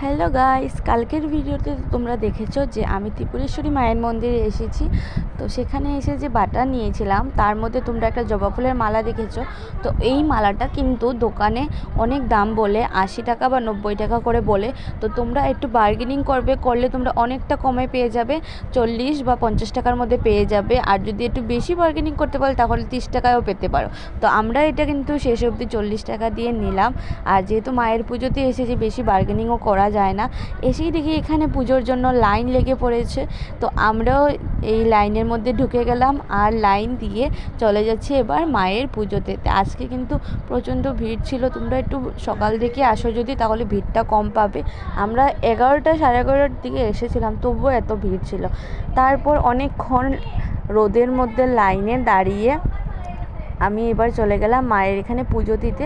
Hello guys, কালকের ভিডিওতে তোমরা দেখেছো যে আমি ত্রিপুরেশ্বরী মায়ের মন্দিরে এসেছি। তো সেখানে এসে যে বাটা নিয়েছিলাম তার মধ্যে তোমরা একটা জবা ফুলের মালা দেখেছো। তো এই মালাটা কিন্তু দোকানে অনেক দাম বলে, 80 টাকা বা 90 টাকা করে বলে। তো তোমরা একটু বার্গেনিং করলে তোমরা অনেকটা কমে পেয়ে যাবে, 40 বা 50 টাকার মধ্যে পেয়ে যাবে। আর যদি একটু বেশি বার্গেনিং করতে পারো তাহলে 30 টাকায়ও পেতে পারো। তো আমরা এটা কিন্তু শেষ অবধি 40 টাকা দিয়ে নিলাম। আর যেহেতু মায়ের পুজোতে এসেছি, বেশি বার্গেনিংও করা যায় না। এসেই দেখি এখানে পুজোর জন্য লাইন লেগে পড়েছে। তো আমরাও এই লাইনের মধ্যে ঢুকে গেলাম আর লাইন দিয়ে চলে যাচ্ছি এবার মায়ের পুজোতে। আজকে কিন্তু প্রচণ্ড ভিড় ছিল, তোমরা একটু সকাল থেকে আসো যদি, তাহলে ভিড়টা কম পাবে। আমরা 11টা সাড়ে 11টার দিকে এসেছিলাম, তবুও এত ভিড় ছিল। তারপর অনেকক্ষণ রোদের মধ্যে লাইনে দাঁড়িয়ে আমি এবার চলে গেলাম মায়ের এখানে পুজো দিতে।